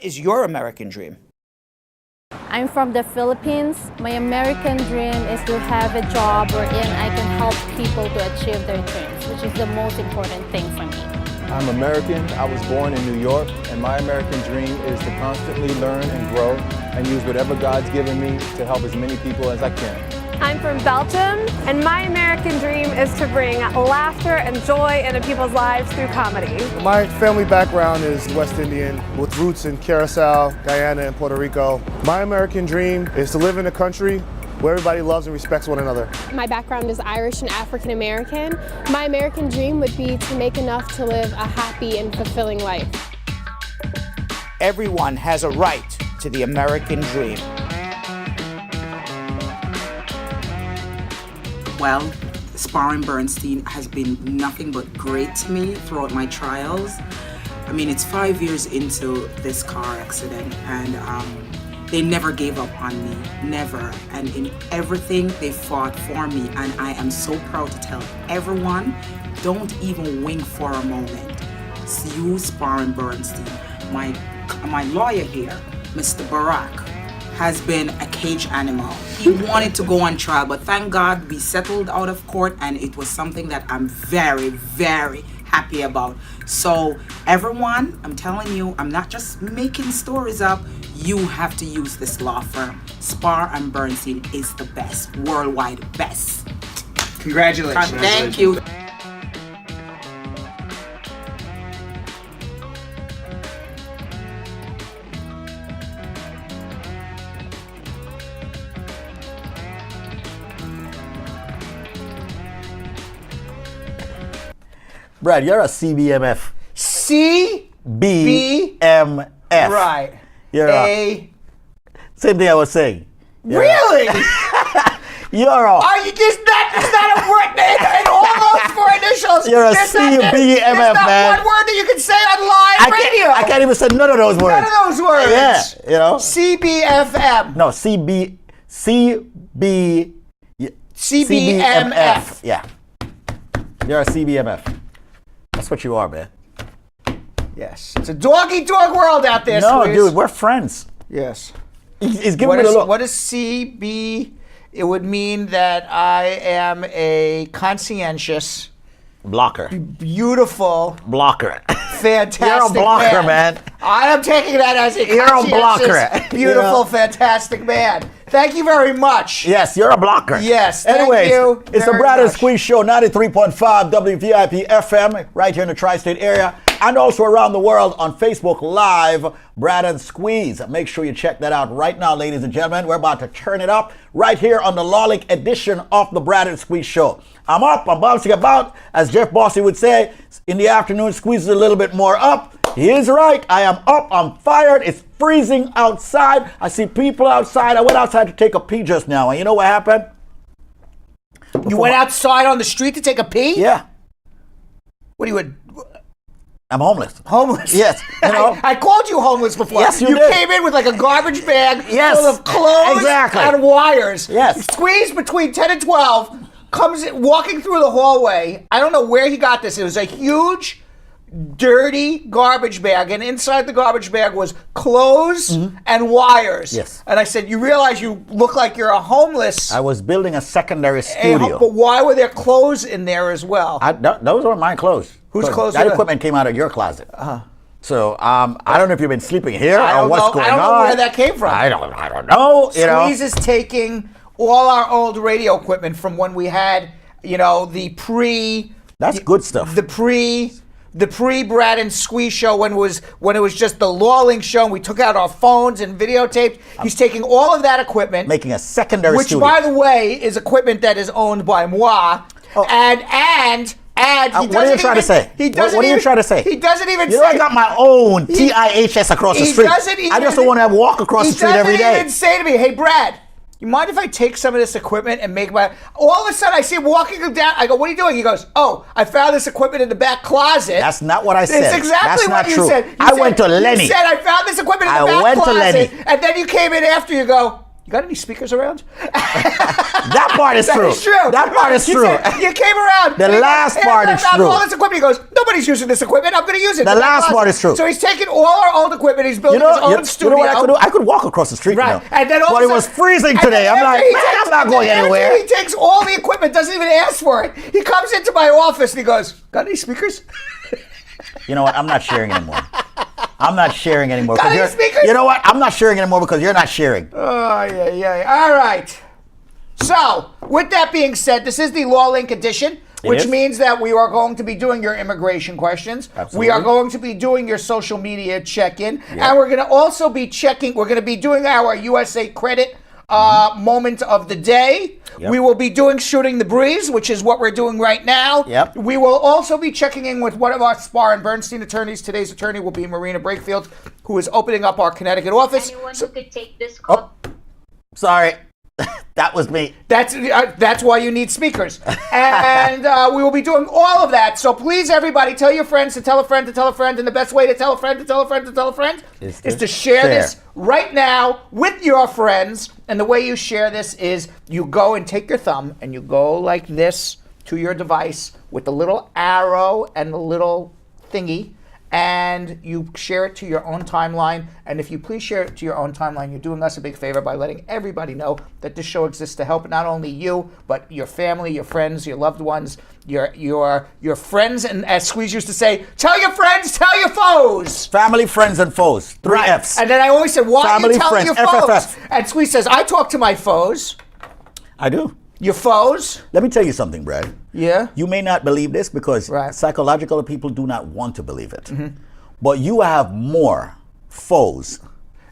What is your American dream? I'm from the Philippines. My American dream is to have a job wherein I can help people to achieve their dreams, which is the most important thing for me. I'm American. I was born in New York, and my American dream is to constantly learn and grow and use whatever God's given me to help as many people as I can. I'm from Belgium, and my American dream is to bring laughter and joy into people's lives through comedy. My family background is West Indian with roots in Curacao, Guyana, and Puerto Rico. My American dream is to live in a country where everybody loves and respects one another. My background is Irish and African American. My American dream would be to make enough to live a happy and fulfilling life. Everyone has a right to the American dream. Well, Spar and Bernstein has been nothing but great to me throughout my trials. I mean, it's 5 years into this car accident, and they never gave up on me, never. And in everything, they fought for me, and I am so proud to tell everyone, don't even wink for a moment. It's you, Spar and Bernstein. My lawyer here, Mr. Barack, has been a cage animal. He wanted to go on trial, but thank God we settled out of court, and it was something that I'm very, very happy about. So everyone, I'm telling you, I'm not just making stories up. You have to use this law firm. Spar and Bernstein is the best, worldwide best. Congratulations. Thank you. Brad, you're a CBMF. CBMF. Right. You're same thing I was saying. Really? You're a... Are you just not, it's not a word in all those four initials. You're a There's CBMF, not man. one word that you can say on live radio. I can't even say none of those words. None of those words. Yeah, you know. CBFM. No, CBMF. Yeah. You're a CBMF. That's what you are, man. Yes. It's a dog-eat-dog world out there, No, Squeeze. dude, we're friends. Yes. He's giving me the look. What is CB? It would mean that I am a conscientious, blocker. Beautiful, blocker. Fantastic You're a blocker, man. I am taking that as a You're a blocker. Beautiful, You know? Fantastic man. Thank you very much. Yes, you're a blocker. Yes, Anyways, thank you it's the very Brad and much. Squeeze Show, 93.5 WVIP FM, right here in the tri-state area, and also around the world on Facebook Live, Brad and Squeeze. Make sure you check that out right now, ladies and gentlemen. We're about to turn it up right here on the LAWLINK edition of the Brad and Squeeze Show. I'm up, I'm bouncing about. As Jeff Bossy would say, in the afternoon, Squeeze is a little bit more up. He is right. I am up, I'm fired. It's freezing outside. I see people outside. I went outside to take a pee just now, and you know what happened? You went outside on the street to take a pee? Yeah. What do you? I'm homeless. Homeless? Yes. You know? I called you homeless before. Yes, you You did. came in with like a garbage bag Yes. full of clothes Exactly. and wires. Yes. Squeezed between 10 and 12, comes in, walking through the hallway. I don't know where he got this. It was a huge, dirty garbage bag, and inside the garbage bag was clothes and wires. Yes. And I said, you realize you look like you're a homeless. I was building a secondary studio. But why were there clothes in there as well? Those weren't my clothes. Whose clothes That were they? equipment came out of your closet. So I don't know if you've been sleeping here or what's going on. I don't know where that came from. I don't know. You know. Squeeze is taking all our old radio equipment from when we had, the pre. That's good stuff. The pre Brad and Squeeze show when it was just the LAWLINK show, and we took out our phones and videotaped. He's taking all of that equipment, making a secondary which, studio. by the way, is equipment that is owned by moi. And what are you trying to say? What are you trying to say? He doesn't even say. I got my own TIHS across the street. I just don't want to walk across the street every day. He doesn't even say to me, hey, Brad, you mind if I take some of this equipment and make my... All of a sudden, I see him walking down. I go, what are you doing? He goes, oh, I found this equipment in the back closet. That's not what I said. It's exactly what you said. I went to Lenny. You said, I found this equipment in the back closet. And then you came in after, you go, You got any speakers around? That part is true. That's true. That part is true. You came around. The last part is true. All this equipment. He goes, nobody's using this equipment. I'm going to use it. The last part is true. So he's taking all our old equipment. He's building his own studio. You know what I could do? I could walk across the street now. And then but it was freezing today. I'm like, man, I'm not going anywhere. He takes all the equipment, doesn't even ask for it. He comes into my office and he goes, got any speakers? You know what? I'm not sharing anymore. I'm not sharing anymore. Got any speakers? You know what? I'm not sharing anymore because you're not sharing. Oh, yeah. All right. So, with that being said, this is the LAWLINK edition, which means that we are going to be doing your immigration questions. Absolutely. We are going to be doing your social media check-in. And we're going to also be we're going to be doing our USA Credit moment of the day. Yep. We will be doing Shooting the Breeze, which is what we're doing right now. Yep. We will also be checking in with one of our Spar and Bernstein attorneys. Today's attorney will be Marina Brakefield, who is opening up our Connecticut office. Anyone who could take this call. Oh, sorry. That was me. That's why you need speakers. And we will be doing all of that. So please, everybody, tell your friends to tell a friend to tell a friend. And the best way to tell a friend to tell a friend to tell a friend is to share this right now with your friends. And the way you share this is you go and take your thumb and you go like this to your device with the little arrow and the little thingy. And you share it to your own timeline. And if you please share it to your own timeline, you're doing us a big favor by letting everybody know that this show exists to help not only you, but your family, your friends, your loved ones, your friends, and as Squeeze used to say, tell your friends, tell your foes. Family, friends, and foes. 3 Fs. And then I always said, why Family, are you telling friends, your foes? FFF. And Squeeze says, I talk to my foes. I do. Your foes? Let me tell you something, Brad. Yeah? You may not believe this because psychological people do not want to believe it. But you have more foes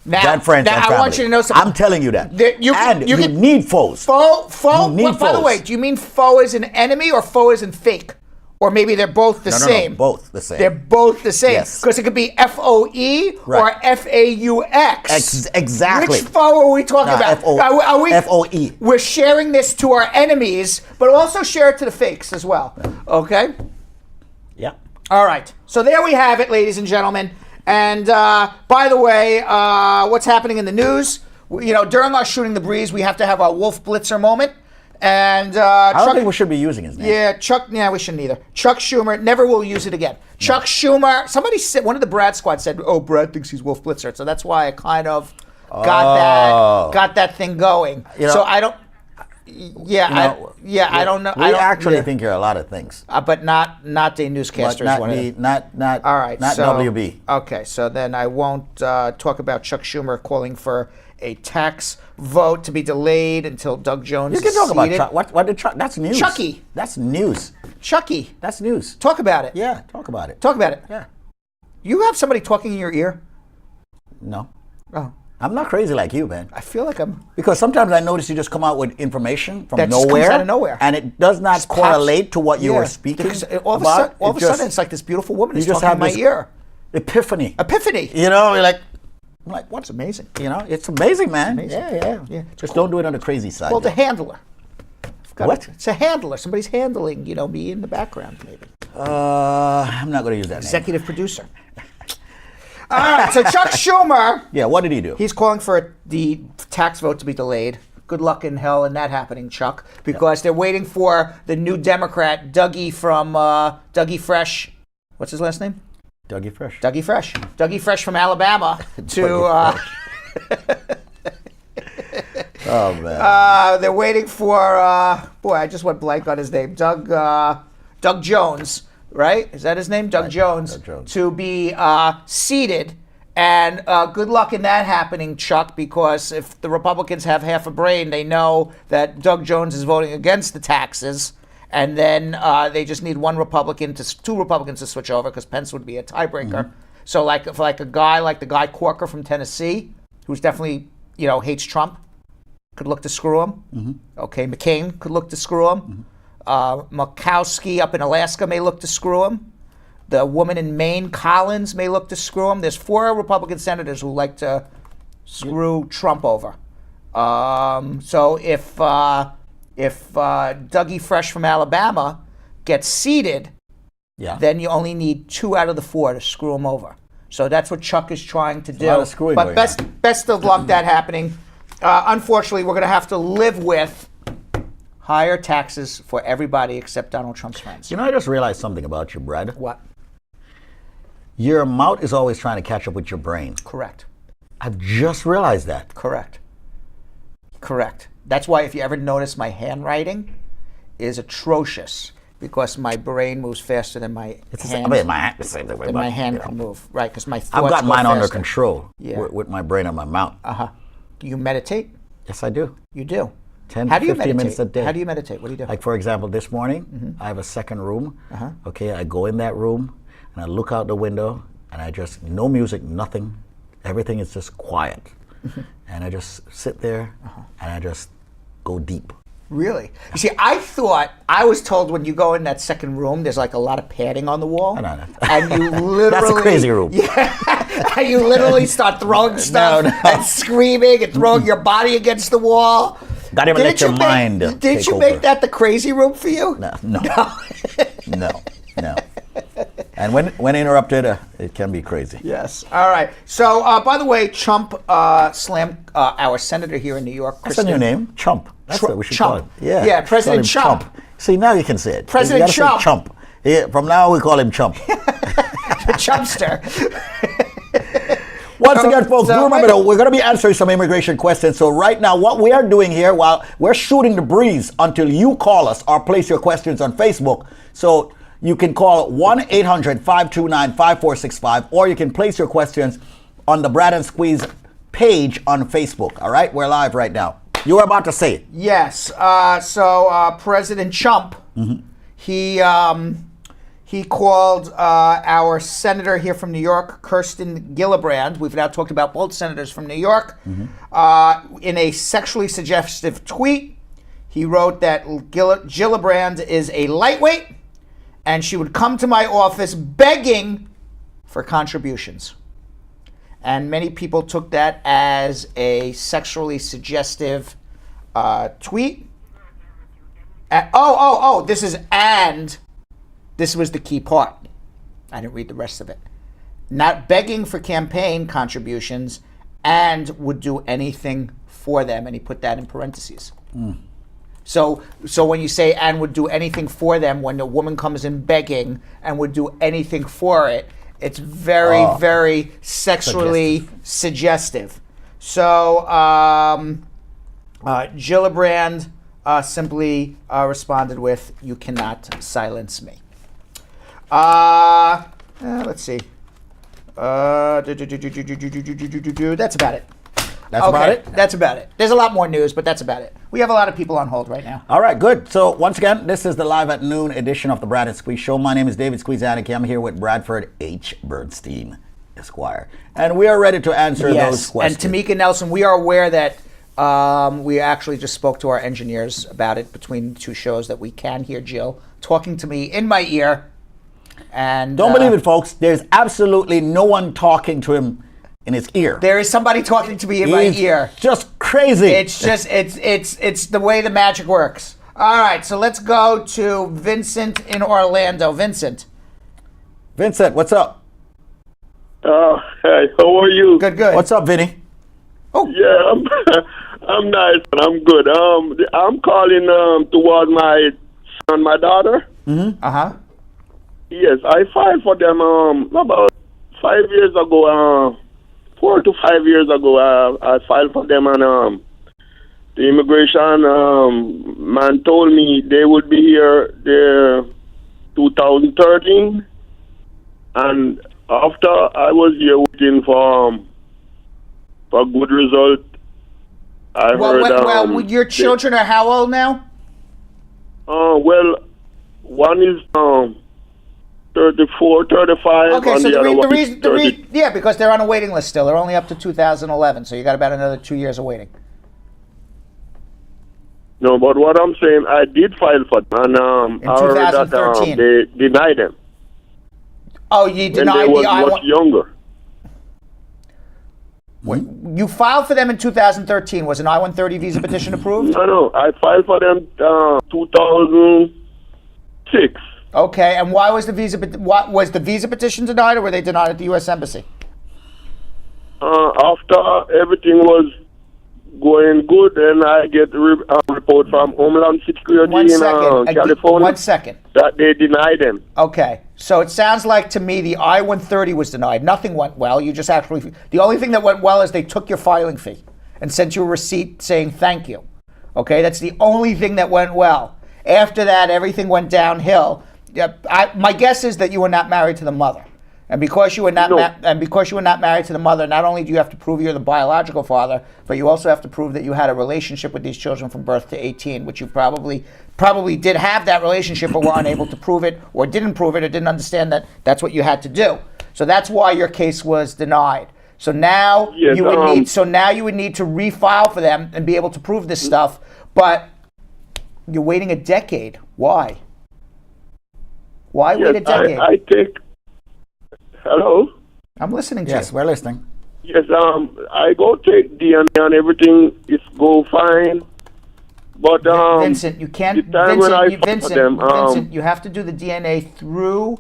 than friends and family. I want you to know something. I'm telling you that. You can need foes. Foe? You need By the foes. way, do you mean foe as an enemy or foe as in fake? Or maybe they're both the same. No, both the same. They're both the same. Yes. Because it could be FOE or FAUX. Exactly. Which foe are we talking about? FOE. We're sharing this to our enemies, but also share it to the fakes as well. Okay? Yeah. All right. So there we have it, ladies and gentlemen. And by the way, what's happening in the news? You know, during our Shooting the Breeze, we have to have our Wolf Blitzer moment. And I don't think we should be using his name. Yeah, we shouldn't either. Chuck Schumer, never will use it again. Chuck Schumer, somebody said, one of the Brad squad said, oh, Brad thinks he's Wolf Blitzer. So that's why I kind of got that thing going. So I don't, I don't know. I actually think you're a lot of things. But not the newscaster. Not me, not all right, not WB. Okay, so then I won't talk about Chuck Schumer calling for a tax vote to be delayed until Doug Jones is You can talk seated. about Chuck. What did Chuck? That's news. Chucky. That's news. Chucky. That's news. Talk about it. Yeah, talk about it. Talk about it. Yeah. You have somebody talking in your ear? No. Oh. I'm not crazy like you, man. I feel like I'm... Because sometimes I notice you just come out with information from that just nowhere. comes out of nowhere. And it does not Just correlate pops. to what you were speaking Because all of about. a sudden, it's like this beautiful woman is you just talking in have my this ear. Epiphany. You know, you're like, I'm like, what's amazing? You know, it's amazing, man. It's amazing. Yeah. Just don't do it on the crazy side. Well, the handler. What? It's a handler. Somebody's handling, me in the background, maybe. I'm not going to use that Executive producer. All right, so Chuck Schumer. Yeah, what did he do? He's calling for the tax vote to be delayed. Good luck in hell in that happening, Chuck, because they're waiting for the new Democrat, Dougie from Dougie Fresh. What's his last name? Dougie Fresh. Dougie Fresh. Dougie Fresh from Alabama to... oh, man. They're waiting for... boy, I just went blank on his name. Doug Jones, right? Is that his name? Doug Jones. Doug Jones. To be seated. And good luck in that happening, Chuck, because if the Republicans have half a brain, they know that Doug Jones is voting against the taxes. And then they just need two Republicans to switch over because Pence would be a tiebreaker. Mm-hmm. So for a guy like the Guy Corker from Tennessee, who's definitely, hates Trump, could look to screw him. Mm-hmm. Okay, McCain could look to screw him. Mm-hmm. Murkowski up in Alaska may look to screw him. The woman in Maine, Collins, may look to screw him. There's 4 Republican senators who like to screw Trump over. So if Dougie Fresh from Alabama gets seated, then you only need 2 out of the 4 to screw him over. So that's what Chuck is trying to do. A lot of screwing but going best of luck that happening. unfortunately, we're going to have to live with higher taxes for everybody except Donald Trump's friends. You know, I just realized something about you, Brad. What? Your mouth is always trying to catch up with your brain. Correct. I've just realized that. Correct. That's why if you ever notice my handwriting is atrocious because my brain moves faster than my hand. I mean, my hand, the same thing. Than my hand can move, right? Because my thoughts I've got go mine under faster. control Yeah. with my brain and my mouth. Do you meditate? Yes, I do. You do. 10, How do you 15 meditate? minutes a day. How do you meditate? What do you do? Like, for example, this morning, I have a second room. Okay, I go in that room and I look out the window and I just, no music, nothing. Everything is just quiet. And I just sit there and I just go deep. Really? You see, I was told when you go in that second room, there's like a lot of padding on the wall. No. And you literally... That's a crazy room. Yeah. And you literally start throwing stuff and screaming and throwing your body against the wall. Gotta even let your mind Did you make that the crazy room for you? No. And when interrupted, it can be crazy. Yes. All right. So, by the way, Trump slammed our senator here in New York. That's a new name, Chump. That's what we should call him. Yeah, President Chump. See, now you can say it. President Chump. Chump. Yeah, from now we call him Chump. The Chumpster. Once again, folks, do remember that we're going to be answering some immigration questions. So right now, what we are doing here, while we're shooting the breeze until you call us or place your questions on Facebook. So you can call 1-800-529-5465, or you can place your questions on the Brad and Squeeze page on Facebook. All right? We're live right now. You were about to say it. Yes. So President Trump, he called our senator here from New York, Kirsten Gillibrand. We've now talked about both senators from New York. In a sexually suggestive tweet, he wrote that Gillibrand is a lightweight and she would come to my office begging for contributions. And many people took that as a sexually suggestive tweet. This was the key part. I didn't read the rest of it. Not begging for campaign contributions and would do anything for them. And he put that in parentheses. So when you say and would do anything for them, when a woman comes in begging and would do anything for it, it's very, very sexually suggestive. So Gillibrand simply responded with, "You cannot silence me." Let's see. That's about it. That's about it? That's about it. There's a lot more news, but that's about it. We have a lot of people on hold right now. All right, good. So once again, this is the Live at Noon edition of the Brad and Squeeze Show. My name is David Squeeze Annakie. I'm here with Bradford H. Bernstein, Esquire. And we are ready to answer those questions. And Tamika Nelson, we are aware that we actually just spoke to our engineers about it between the two shows, that we can hear Jill talking to me in my ear. And don't believe it, folks. There's absolutely no one talking to him in his ear. There is somebody talking to me in my ear. Just crazy. It's just it's the way the magic works. All right, so let's go to Vincent in Orlando. Vincent, what's up? Hey, how are you? Good. What's up, Vinny? Oh, yeah, I'm nice and I'm good. I'm calling toward my son, my daughter. Yes, I filed for them about 5 years ago. 4 to 5 years ago, I filed for them, and the immigration man told me they would be here 2013, and after I was here waiting for good result, I heard. Your children are how old now? Well, one is 34, 35. Okay, and so the reason, because they're on a waiting list still. They're only up to 2011, so you got about another 2 years of waiting. No, but what I'm saying, I did file for them, and in I heard 2013. that they denied them. Oh, you denied the I-1? Much younger. You filed for them in 2013. Was an I-130 visa petition approved? No, I filed for them 2006. Okay, and why was the visa petition denied, or were they denied at the U.S. Embassy? After everything was going good, and I get a report from Homeland Security in California. 1 second. That they deny them. Okay, so it sounds like to me the I-130 was denied. Nothing went well. You just actually, the only thing that went well is they took your filing fee and sent you a receipt saying thank you. Okay, that's the only thing that went well. After that, everything went downhill. My guess is that you were not married to the mother. And because you were not married to the mother, not only do you have to prove you're the biological father, but you also have to prove that you had a relationship with these children from birth to 18, which you probably did have that relationship, but were unable to prove it, or didn't prove it, or didn't understand that that's what you had to do. So that's why your case was denied. So now you would need to refile for them and be able to prove this stuff, but you're waiting a decade. Why? Why wait a decade? I think. Hello? I'm listening to you. Yes, we're listening. Yes, I go take DNA and everything is go fine. But Vincent, you can't. Vincent, you have to do the DNA through.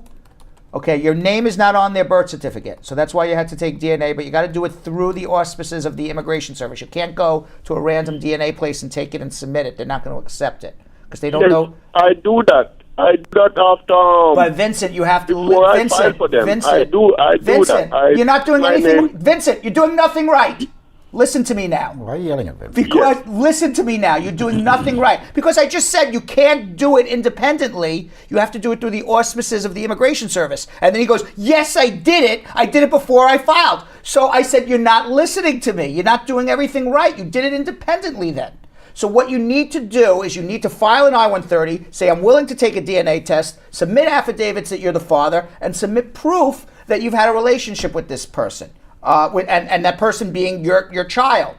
Okay, your name is not on their birth certificate, so that's why you had to take DNA. But you got to do it through the auspices of the Immigration Service. You can't go to a random DNA place and take it and submit it. They're not going to accept it because they don't know. I do that. I do that after. But Vincent, you have to. Before I file for them. Vincent, I do that. You're not doing anything. Vincent, you're doing nothing right. Listen to me now. Why are you yelling at me? Because listen to me now. You're doing nothing right. Because I just said you can't do it independently. You have to do it through the auspices of the Immigration Service. And then he goes, yes, I did it. I did it before I filed. So I said, you're not listening to me. You're not doing everything right. You did it independently then. So what you need to do is you need to file an I-130, say I'm willing to take a DNA test, submit affidavits that you're the father, and submit proof that you've had a relationship with this person, and that person being your child.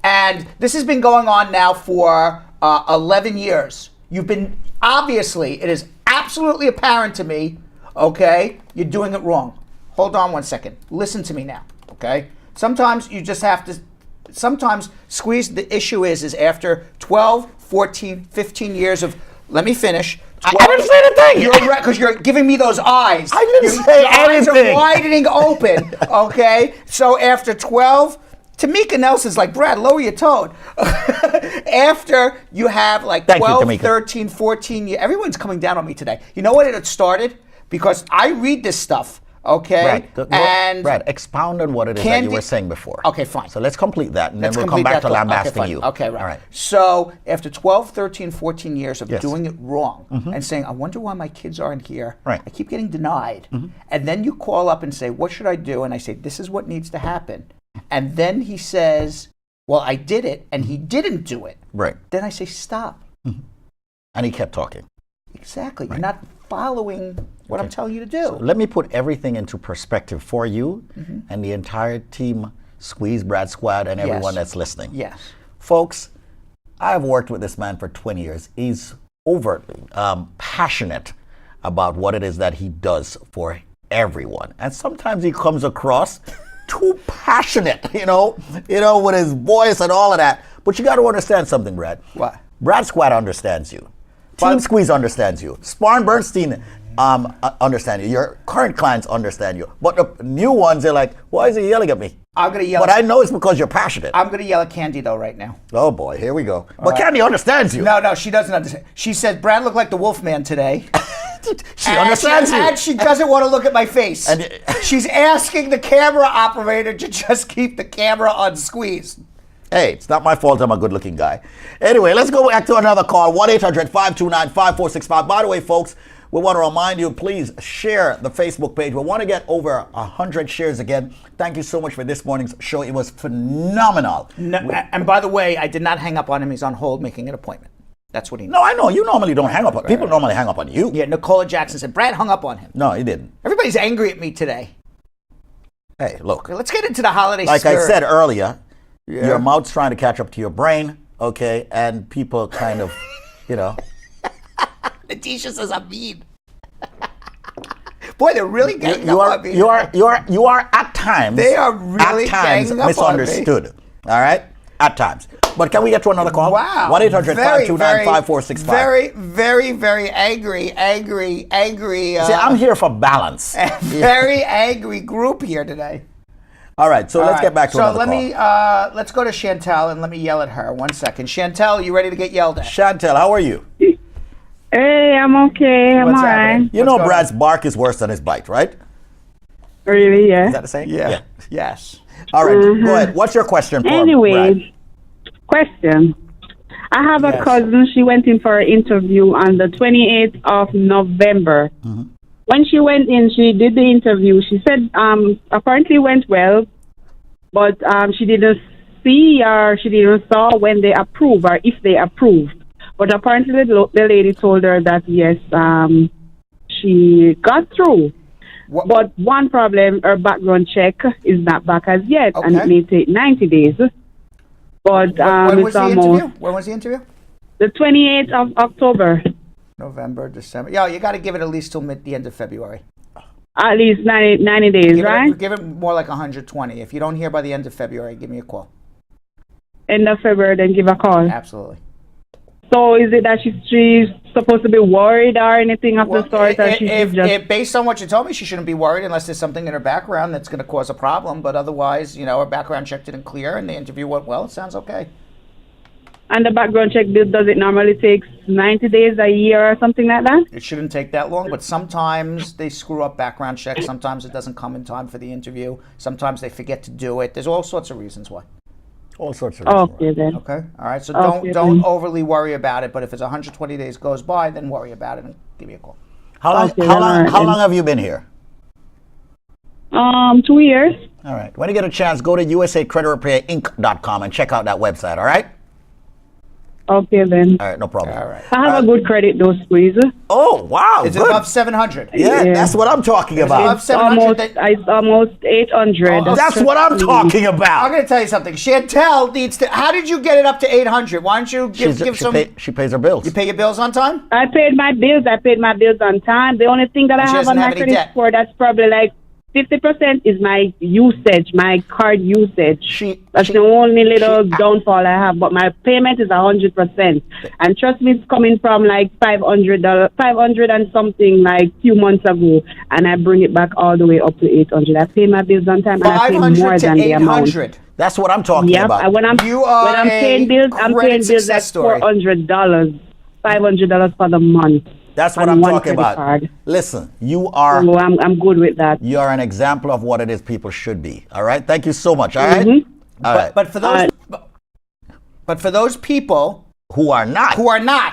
And this has been going on now for 11 years. You've been, obviously, it is absolutely apparent to me, okay, you're doing it wrong. Hold on 1 second. Listen to me now, okay? Sometimes you just have to... Sometimes, Squeeze, the issue is after 12, 14, 15 years of, let me finish. I didn't say anything. Because you're giving me those eyes. I didn't say anything. Your eyes are widening open, okay? So after 12, Tamika Nelson's like, Brad, lower your tone. After you have like 12, 13, 14 years, everyone's coming down on me today. You know what it started? Because I read this stuff. Okay, Brad, expound on what it is that you were saying before. Okay, fine. So let's complete that, and then we'll come back to lambasting you. Okay, right. All right. So after 12, 13, 14 years of doing it wrong and saying, I wonder why my kids aren't here. Right. I keep getting denied. And then you call up and say, what should I do? And I say, this is what needs to happen. And then he says, well, I did it, and he didn't do it. Right. Then I say, stop. And he kept talking. Exactly. Right. You're not following what I'm telling you to do. So let me put everything into perspective for you and the entire team, Squeeze, Brad Squad, and everyone that's listening. Yes. Folks, I've worked with this man for 20 years. He's overtly passionate about what it is that he does for everyone. And sometimes he comes across too passionate, you know, with his voice and all of that. But you got to understand something, Brad. What? Brad Squad understands you. Team Squeeze understands you. Spar and Bernstein understand you. Your current clients understand you. But the new ones, they're like, why is he yelling at me? I'm going to yell. But I know it's because you're passionate. I'm going to yell at Candy, though, right now. Oh, boy. Here we go. But Candy understands you. No, she doesn't understand. She said, Brad looked like the Wolfman today. She understands you. And she doesn't want to look at my face. And she's asking the camera operator to just keep the camera unsqueezed. Hey, it's not my fault I'm a good-looking guy. Anyway, let's go back to another call, 1-800-529-5465. By the way, folks, we want to remind you, please share the Facebook page. We want to get over 100 shares again. Thank you so much for this morning's show. It was phenomenal. No, and by the way, I did not hang up on him. He's on hold making an appointment. That's what he knows. No, I know. You normally don't hang up on people. Normally hang up on you. Yeah, Nicola Jackson said, Brad hung up on him. No, he didn't. Everybody's angry at me today. Hey, look. Let's get into the holiday spirit. Like I said earlier, your mouth's trying to catch up to your brain, okay? And people kind of, Letitia says I'm mean. Boy, they're really ganging up on me. You are at times. They are really ganging up misunderstood. On me. All right? At times. But can we get to another call? Wow. 1-800-529-5465. Very, very, very angry. See, I'm here for balance. Very angry group here today. All right, so let's get back to another let call. let's go to Chantel and let me yell at her. 1 second. Chantel, you ready to get yelled at? Chantel, how are you? Hey, I'm okay. I'm What's all happening? right. You know Brad's bark is worse than his bite, right? Really, yeah. Is that the same? Yeah. Yes. All right, go ahead. What's your question for Anyway, Brad? question. I have a Yes. cousin. She went in for an interview on the 28th of November. When she went in, she did the interview. She said apparently went well, but she didn't see or she didn't saw when they approve or if they approved. But apparently the lady told her that yes, she got through. But one problem, her background check is not back as yet, and it may take 90 days. But when was it's the almost interview? When was the interview? the 28th of October. November, December. Yeah, you got to give it at least till the end of February. At least 90 days, right? Give it more like 120. If you don't hear by the end of February, give me a call. End of February, then give a call. Absolutely. So is it that she's supposed to be worried or anything of the sort? Or she should just... Based on what you told me, she shouldn't be worried unless there's something in her background that's going to cause a problem. But otherwise, her background check didn't clear and the interview went well. It sounds okay. And the background check, does it normally take 90 days, a year, or something like that? It shouldn't take that long, but sometimes they screw up background checks. Sometimes it doesn't come in time for the interview. Sometimes they forget to do it. There's all sorts of reasons why. All sorts of reasons. Okay, then. Okay? All right, so Okay, don't then. overly worry about it, but if it's 120 days goes by, then worry about it and give me a call. How long? Okay, how then, all right, long then. have you been here? 2 years. All right. When you get a chance, go to usacreditrepair.inc.com and check out that website. All right. Okay, then. All right. No problem. All right. I have a good credit, though, Squeeze. Oh wow. Is it good. above 700? Yeah, Yeah. that's what I'm talking Above about. 700? It's almost 800. That's what I'm talking I'm about. going to tell you something. Chantel needs to. How did you get it up to 800? Why don't you give some? She pays her bills. You pay your bills on time? I paid my bills. I paid my bills on time. The only thing that I She have doesn't on my have any credit debt. score that's probably like 50% is my usage, my card usage. That's the only little downfall I have. But my payment is 100%. And trust me, it's coming from like $500 and something like few months ago, and I bring it back all the way up to 800. I pay my bills on time, and I pay 500 more to than the amount. 800. That's what I'm talking Yep. about. And when I'm paying bills, I'm credit paying bills like success story. $400, $500 for the month. That's what on I'm one talking credit about. card. Listen, you are. So I'm good with that. You are an example of what it is people should be. All right. Thank you so much. All right. All right. But for those people who are not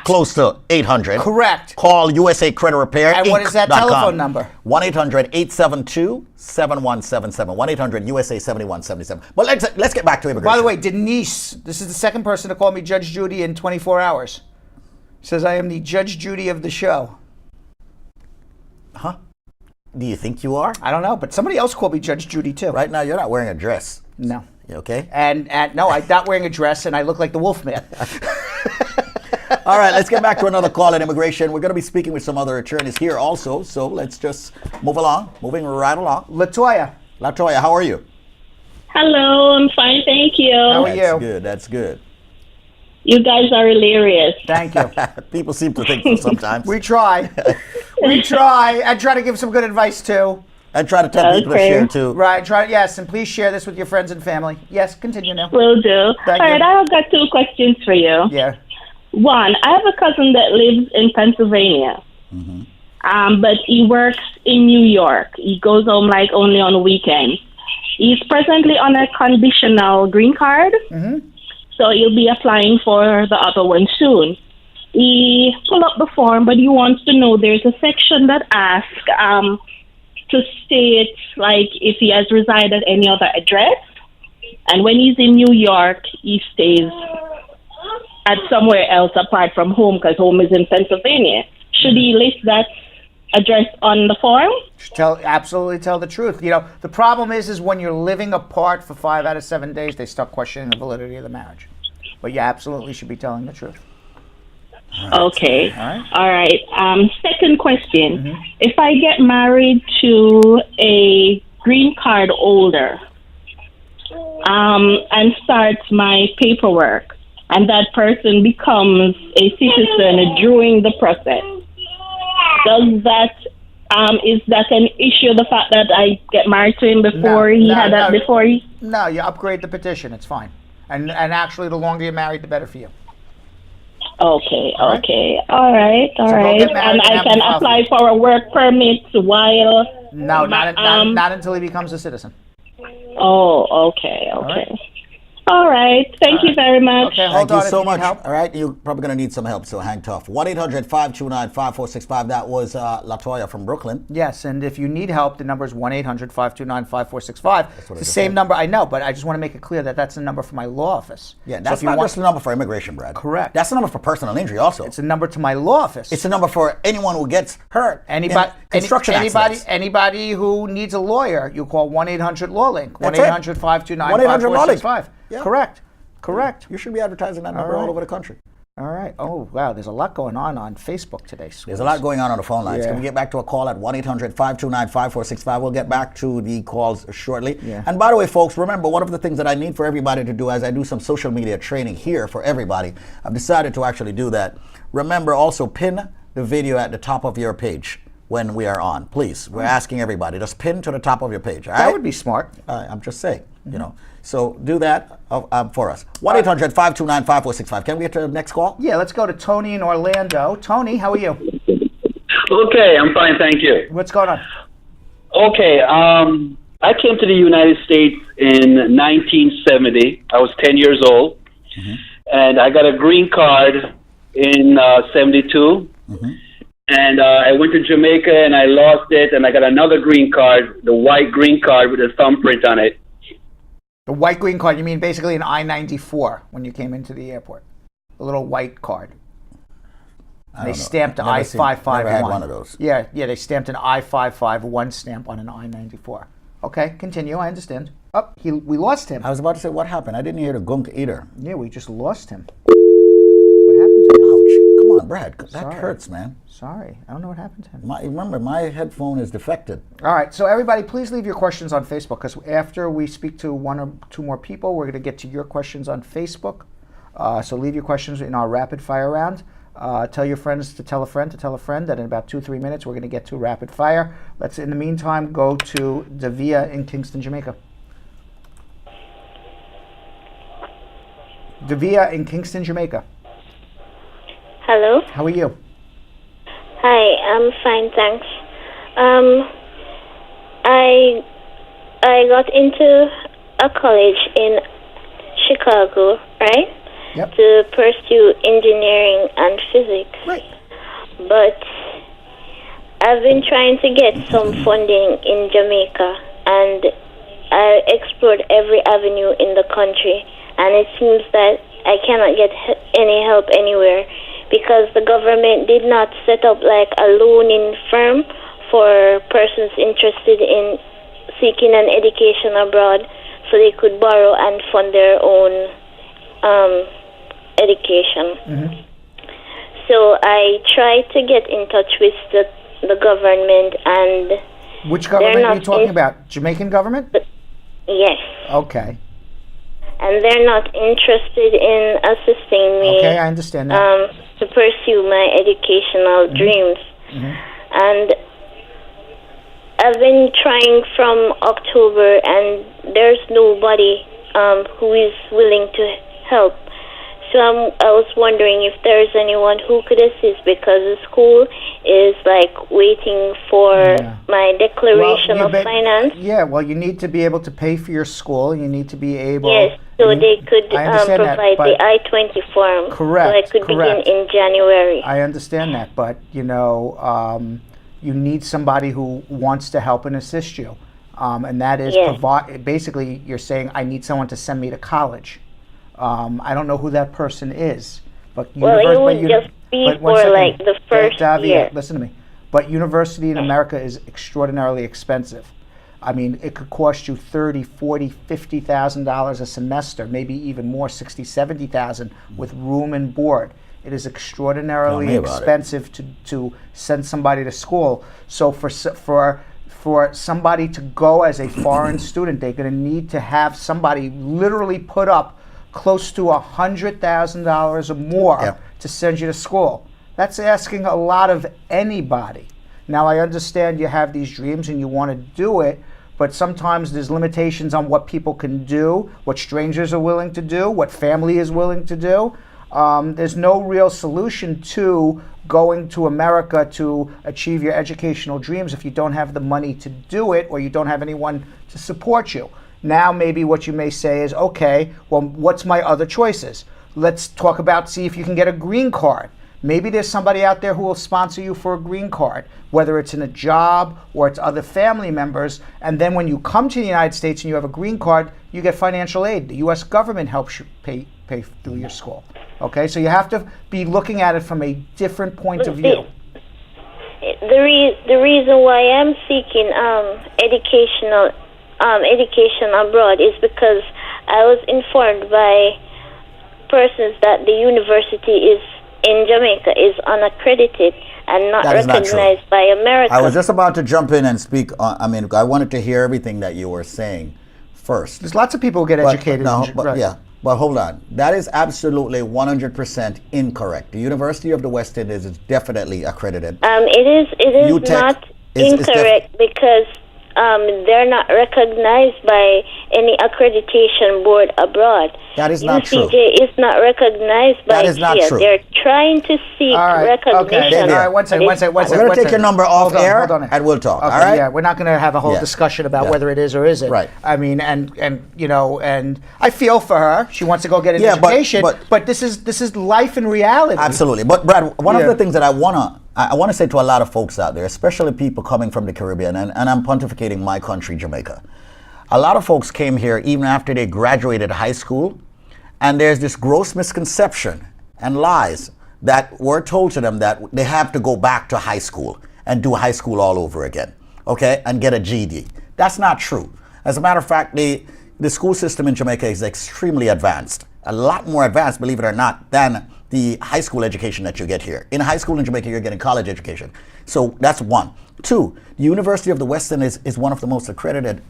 close to 800, correct, call USA Credit Repair. And what is that telephone number? 1-800-872-7177. 1-800-USA-7177. But let's get back to immigration. By the way, Denise, this is the second person to call me Judge Judy in 24 hours. Says I am the Judge Judy of the show. Huh? Do you think you are? I don't know, but somebody else called me Judge Judy too. Right now, you're not wearing a dress. No. You okay? And no, I'm not wearing a dress, and I look like the Wolfman. All right, let's get back to another call on immigration. We're going to be speaking with some other attorneys here also, so let's just moving right along. Latoya, how are you? Hello, I'm fine, thank you. How are you? That's good. You guys are hilarious. Thank you. People seem to think so sometimes. We try. We try. I try to give some good advice too. And try to tell people to share too. Right. Yes, and please share this with your friends and family. Yes, continue now. Will do. Thank All you. right, I've got 2 questions for you. Yeah. One, I have a cousin that lives in Pennsylvania, but he works in New York. He goes home like only on weekends. He's presently on a conditional green card. So he'll be applying for the other one soon. He pulled up the form, but he wants to know there's a section that asks to state like if he has resided at any other address. And when he's in New York, he stays at somewhere else apart from home because home is in Pennsylvania. Should he list that address on the form? Absolutely tell the truth. The problem is when you're living apart for 5 out of 7 days, they start questioning the validity of the marriage. But you absolutely should be telling the truth. Okay. All right. Second question. If I get married to a green card holder and start my paperwork, and that person becomes a citizen during the process, does that Is that an issue? The fact that I get married to him before before he. No, you upgrade the petition. It's fine. And actually, the longer you're married, the better for you. Okay. All right. And I can apply for a work permit while. No, not until he becomes a citizen. Oh, okay. All right. Thank you very much. Okay, Thank you on so if much. help. All right, you're probably going to need some help, so hang tough. 1-800-529-5465. That was LaToya from Brooklyn. Yes, and if you need help, the number is 1-800-529-5465. It's the same number, I know, but I just want to make it clear that that's the number for my law office. Yeah, that's not just the number for immigration, Brad. Correct. That's the number for personal injury also. It's a number to my law office. It's a number for anyone who gets hurt. Construction accidents. Anybody who needs a lawyer, you call 1-800-LAWLINK. That's it. 1-800-529-5465. Yeah. Correct. You should be advertising that number all over the country. All right. Oh, wow. There's a lot going on Facebook today. There's a lot going on the phone lines. Yeah. Can we get back to a call at 1-800-529-5465? We'll get back to the calls shortly. Yeah. And by the way, folks, remember, one of the things that I need for everybody to do as I do some social media training here for everybody, I've decided to actually do that. Remember, also pin the video at the top of your page when we are on. Please, we're asking everybody, just pin to the top of your page. All right? That would be smart. I'm just saying, you know. So do that for us. 1-800-529-5465. Can we get to the next call? Yeah, let's go to Tony in Orlando. Tony, how are you? Okay, I'm fine, thank you. What's going on? Okay, I came to the United States in 1970. I was 10 years old, and I got a green card in 72. And I went to Jamaica and I lost it, and I got another green card, the white green card with a thumbprint on it. The white green card, you mean basically an I-94 when you came into the airport? A little white card. They stamped an I-551. Never had one of those. Yeah, they stamped an I-551 stamp on an I-94. Okay, continue, I understand. Oh, we lost him. I was about to say, what happened? I didn't hear the gunk either. Yeah, we just lost him. What happened to him? Ouch. Come on, Brad. That hurts, man. Sorry, I don't know what happened to him. Remember, my headphone is defected. All right, so everybody, please leave your questions on Facebook, because after we speak to one or two more people, we're going to get to your questions on Facebook. So leave your questions in our rapid fire round. Tell your friends to tell a friend to tell a friend that in about 2-3 minutes we're going to get to rapid fire. Let's, in the meantime, go to Davia in Kingston, Jamaica. Davia in Kingston, Jamaica. Hello. How are you? Hi, I'm fine, thanks. I got into a college in Chicago, right? Yep. To pursue engineering and physics. Right. But I've been trying to get some funding in Jamaica, and I explored every avenue in the country, and it seems that I cannot get any help anywhere, because the government did not set up like a loaning firm for persons interested in seeking an education abroad, so they could borrow and fund their own education. So I tried to get in touch with the government, and which government are you talking about? Jamaican government? Yes. Okay. And they're not interested in assisting me. Okay, I understand that. To pursue my educational dreams. And I've been trying from October, and there's nobody who is willing to help. So I was wondering if there's anyone who could assist, because the school is like waiting for my declaration of finance. Yeah, well, you need to be able to pay for your school. You need to be able... Yes, so they could provide the I-20 form. Correct. So I could begin in January. I understand that, but, you know, you need somebody who wants to help and assist you. And that is basically you're saying, I need someone to send me to college. I don't know who that person is, but it would just be for like the first year. Listen to me. But university in America is extraordinarily expensive. I mean, it could cost you $30,000, $40,000, $50,000 a semester, maybe even more, $60,000, $70,000 with room and board. It is extraordinarily expensive to send somebody to school. So for somebody to go as a foreign student, they're going to need to have somebody literally put up close to $100,000 or more to send you to school. That's asking a lot of anybody. Now, I understand you have these dreams and you want to do it, but sometimes there's limitations on what people can do, what strangers are willing to do, what family is willing to do. There's no real solution to going to America to achieve your educational dreams if you don't have the money to do it or you don't have anyone to support you. Now maybe what you may say is, okay, well, what's my other choices? Let's talk about, see if you can get a green card. Maybe there's somebody out there who will sponsor you for a green card, whether it's in a job or it's other family members. And then when you come to the United States and you have a green card, you get financial aid. The U.S. government helps you pay through your school. Okay, so you have to be looking at it from a different point of view. The reason why I'm seeking education abroad is because I was informed by persons that the university in Jamaica is unaccredited and not recognized by America. I was just about to jump in and speak. I wanted to hear everything that you were saying first. There's lots of people who get educated. But hold on. That is absolutely 100% incorrect. The University of the West Indies is definitely accredited. It is not incorrect because they're not recognized by any accreditation board abroad. That is not true. UCJ is not recognized by That is not true. They're trying to seek recognition. All right, one second. We're going to take your number off air and we'll talk. Okay, all right? Yeah, we're not going to have a whole discussion about whether it is or isn't. Right. I mean, and I feel for her. She wants to go get an education, but this is life and reality. Absolutely. But Brad, one of the things that I want to say to a lot of folks out there, especially people coming from the Caribbean, and I'm pontificating my country, Jamaica. A lot of folks came here even after they graduated high school, and there's this gross misconception and lies that were told to them that they have to go back to high school and do high school all over again, okay, and get a GED. That's not true. As a matter of fact, the school system in Jamaica is extremely advanced, a lot more advanced, believe it or not, than the high school education that you get here. In high school in Jamaica, you're getting college education. So that's one. Two, the University of the West Indies is one of the most accredited,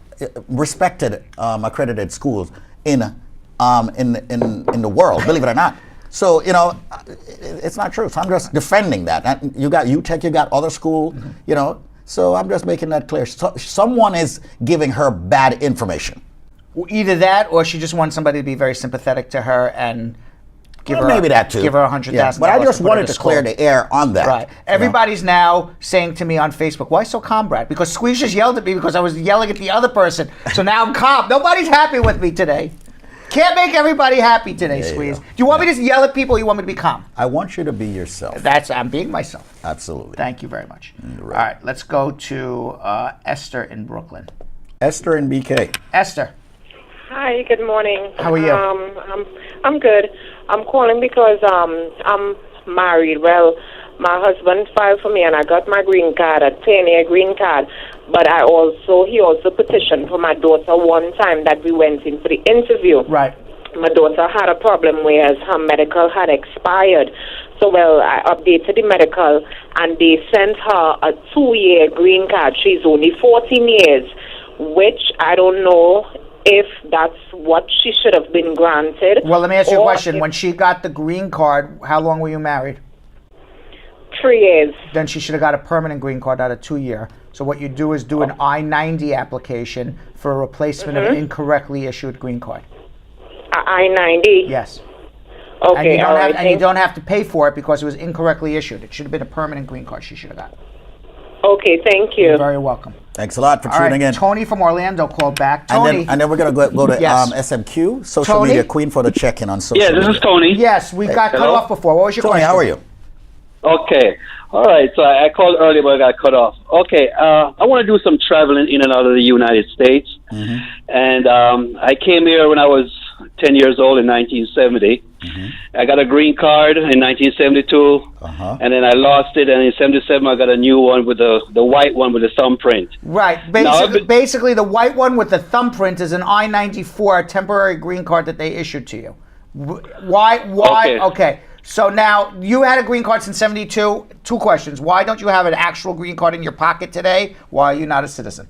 respected, accredited schools in the world, believe it or not. So, it's not true. So I'm just defending that. You got UTech, you got other school, so I'm just making that clear. So, someone is giving her bad information. Either that, or she just wants somebody to be very sympathetic to her and give her maybe that too. Give her $100,000. But I just wanted to clear the air on that. Right. Everybody's now saying to me on Facebook, "Why so calm, Brad?" Because Squeeze just yelled at me because I was yelling at the other person. So now I'm calm. Nobody's happy with me today. Can't make everybody happy today, Squeeze. Do you want me to yell at people or you want me to be calm? I want you to be yourself. I'm being myself. Absolutely. Thank you very much. All right, let's go to Esther in Brooklyn. Esther in BK. Esther. Hi, good morning. How are you? I'm good. I'm calling because I'm married. Well, my husband filed for me and I got my green card, a 10-year green card. But he also petitioned for my daughter one time that we went in for the interview. Right. My daughter had a problem whereas her medical had expired. So, I updated the medical and they sent her a 2-year green card. She's only 14 years, which I don't know if that's what she should have been granted. Well, let me ask you a question. When she got the green card, how long were you married? 3 years. Then she should have got a permanent green card, not a 2-year. So what you do is do an I-90 application for a replacement of an incorrectly issued green card. I-90? Yes. Okay, and you don't have to pay for it because it was incorrectly issued. It should have been a permanent green card she should have got. Okay, thank you. You're very welcome. Thanks a lot for tuning in. Tony from Orlando called back. Tony. And then we're going to go to SMQ, social media queen, for the check-in on social media. Yeah, this is Tony. Yes, we got cut off before. What was your Tony, question? how are you? Okay. All right. So I called earlier, but I got cut off. Okay. I want to do some traveling in and out of the United States. Mm-hmm. And I came here when I was 10 years old in 1970. Mm-hmm. I got a green card in 1972. And then I lost it. And in 77, I got a new one with the white one with the thumbprint. Right. Basically, the white one with the thumbprint is an I-94, a temporary green card that they issued to you. Why? Okay. So now, you had a green card since 72. 2 questions. Why don't you have an actual green card in your pocket today? Why are you not a citizen?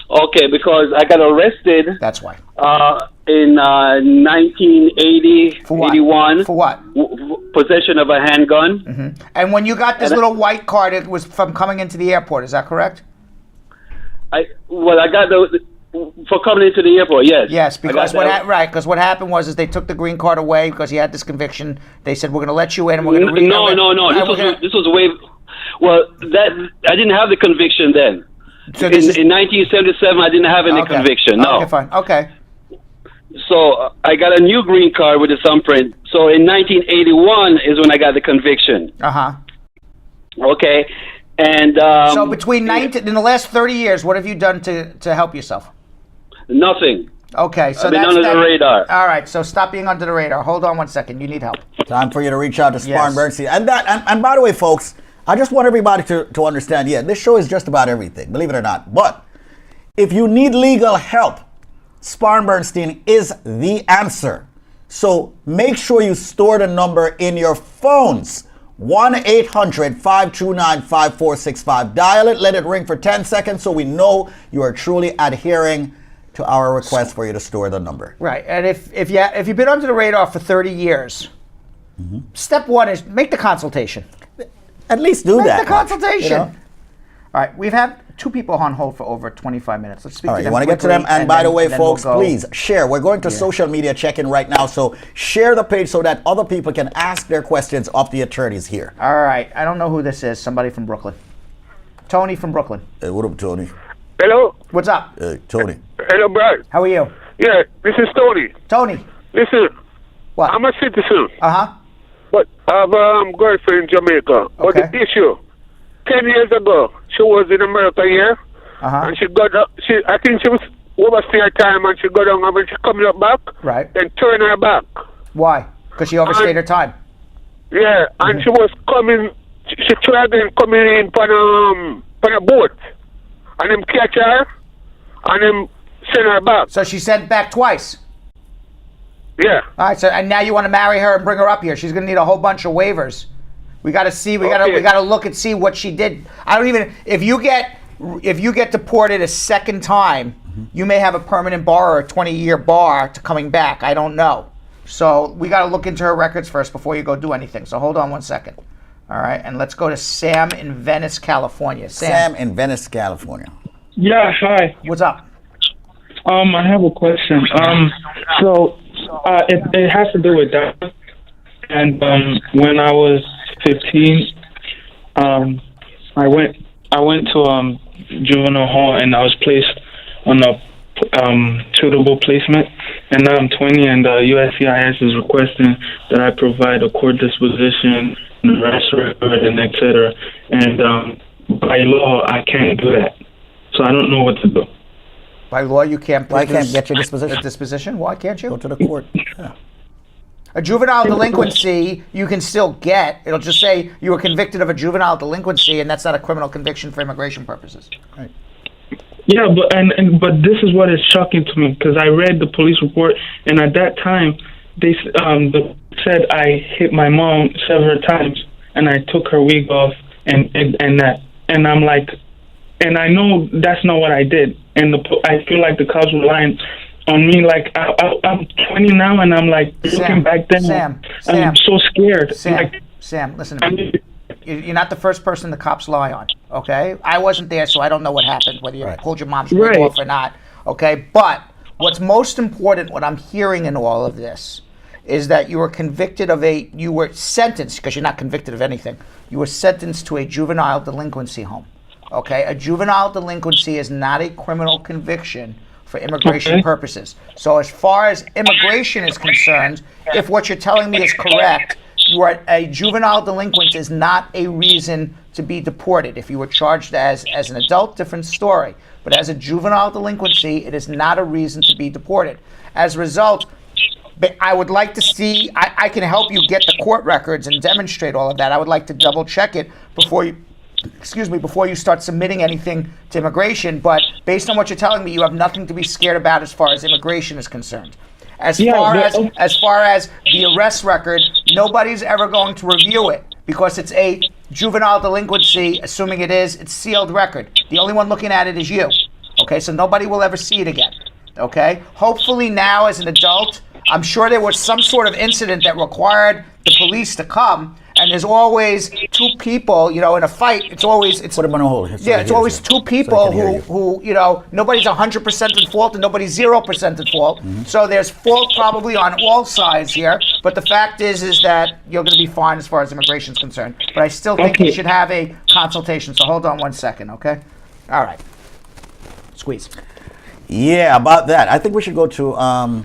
Okay, because I got arrested. That's why. In 1980, For what? 81. For what? Possession of a handgun. And when you got this little white card, it was from coming into the airport. Is that correct? I got for coming into the airport. Yes. Yes, because because what happened was they took the green card away because he had this conviction. They said we're going to let you in and we're going to No. This was way. Well, I didn't have the conviction then. So in 1977, I didn't have any conviction. No. Okay, fine. Okay. So I got a new green card with the thumbprint. So in 1981 is when I got the conviction. Okay, and so between in the last 30 years, what have you done to help yourself? Nothing. Okay, so I've been that's under the radar. All right, so stop being under the radar. Hold on one second. You need help. Time for you to reach out to Spar and Bernstein. And by the way, folks, I just want everybody to understand, this show is just about everything, believe it or not. But if you need legal help, Spar and Bernstein is the answer. So make sure you store the number in your phones. 1-800-529-5465. Dial it, let it ring for 10 seconds so we know you are truly adhering to our request for you to store the number. Right, and if you've been under the radar for 30 years, step one is make the consultation. At least do make that. Make the consultation. You know? All right, we've had two people on hold for over 25 minutes. Let's speak to them. You want to get to them? And by the way, folks, please share. We're going to social media check-in right now, so share the page so that other people can ask their questions of the attorneys here. All right, I don't know who this is. Somebody from Brooklyn. Tony from Brooklyn. Hey, what up, Tony? Hello? What's up? Hey, Tony. Hello, Brad. How are you? Yeah, this is Tony. Tony. Listen. What? I'm a citizen. Uh-huh. But I have a girlfriend in Jamaica. But the issue, 10 years ago, she was in America here. And she got up, I think she was overstay her time and she got down and when she coming up back, then turn her back. Why? Because she overstayed her time. Yeah, and she was coming, she tried and coming in on a boat. And them catch her and them send her back. So she sent back twice? Yeah. All right, so and now you want to marry her and bring her up here. She's going to need a whole bunch of waivers. We got to see, we got to look and see what she did. I don't even, if you get deported a second time, you may have a permanent bar or a 20-year bar to coming back. I don't know. So we got to look into her records first before you go do anything. So hold on one second. All right, and let's go to Sam in Venice, California. Sam in Venice, California. Yeah, hi. What's up? I have a question. It has to do with that. And when I was 15, I went to juvenile hall and I was placed on a suitable placement. And now I'm 20, and USCIS is requesting that I provide a court disposition, arrest record, and etc. And by law, I can't do that. So I don't know what to do. By law, you can't. Why can't get your disposition? A disposition? Why can't you? Go to the court. Yeah. A juvenile delinquency you can still get. It'll just say you were convicted of a juvenile delinquency, and that's not a criminal conviction for immigration purposes. Right. Yeah, but this is what is shocking to me, because I read the police report, and at that time they said I hit my mom several times, and I took her wig off, and I'm like, and I know that's not what I did, and I feel like the cops were lying on me. Like I'm 20 now, and I'm like looking back then. I'm so scared. Sam, listen to me. You're not the first person the cops lie on, okay? I wasn't there, so I don't know what happened, whether you pulled your mom's wig off or not, okay? But what's most important, what I'm hearing in all of this, is that you were convicted of you were sentenced, because you're not convicted of anything, you were sentenced to a juvenile delinquency home, okay? A juvenile delinquency is not a criminal conviction for immigration purposes. So as far as immigration is concerned, if what you're telling me is correct, you are a juvenile delinquent is not a reason to be deported. If you were charged as an adult, different story. But as a juvenile delinquency, it is not a reason to be deported. As a result, I would like to see, I can help you get the court records and demonstrate all of that. I would like to double check it before you start submitting anything to immigration. But based on what you're telling me, you have nothing to be scared about as far as immigration is concerned. As far as the arrest record, nobody's ever going to review it because it's a juvenile delinquency. Assuming it is, it's sealed record. The only one looking at it is you. Okay, so nobody will ever see it again. Okay? Hopefully now as an adult, I'm sure there was some sort of incident that required the police to come, and there's always two people, in a fight, it's Put him on a hold. it's always two people who, nobody's 100% at fault and nobody's 0% at fault. So there's fault probably on all sides here, but the fact is that you're going to be fine as far as immigration is concerned. But I still think you should have a consultation, so hold on 1 second, okay? All right. Squeeze. Yeah, about that. I think we should go to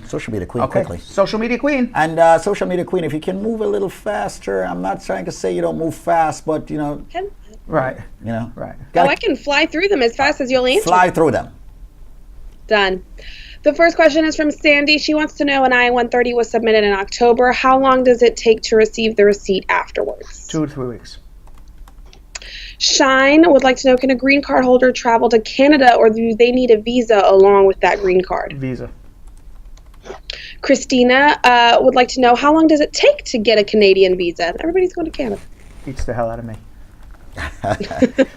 Social Media Queen quickly. Social Media Queen. And Social Media Queen, if you can move a little faster. I'm not trying to say you don't move fast, but, Right. Right. I can fly through them as fast as you'll answer. Fly through them. Done. The first question is from Sandy. She wants to know an I-130 was submitted in October. How long does it take to receive the receipt afterwards? 2 to 3 weeks. Shine would like to know, can a green card holder travel to Canada, or do they need a visa along with that green card? Visa. Christina would like to know, how long does it take to get a Canadian visa? Everybody's going to Canada. Beats the hell out of me.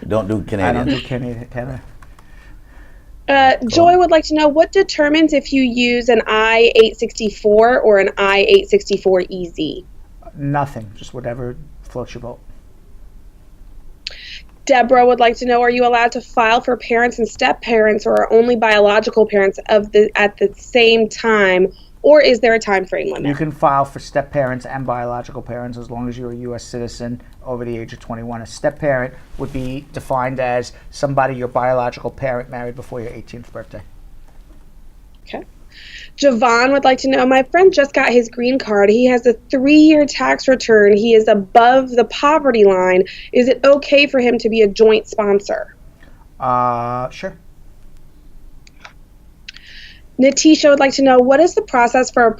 Don't do Canadian. I don't do Canada. Joy would like to know, what determines if you use an I-864 or an I-864EZ? Nothing. Just whatever floats your boat. Deborah would like to know, are you allowed to file for parents and step-parents, or are only biological parents at the same time, or is there a time frame limit? You can file for step-parents and biological parents as long as you're a U.S. citizen over the age of 21. A step-parent would be defined as somebody your biological parent married before your 18th birthday. Okay. Javon would like to know, my friend just got his green card. He has a 3-year tax return. He is above the poverty line. Is it okay for him to be a joint sponsor? Sure. Natisha would like to know, what is the process for a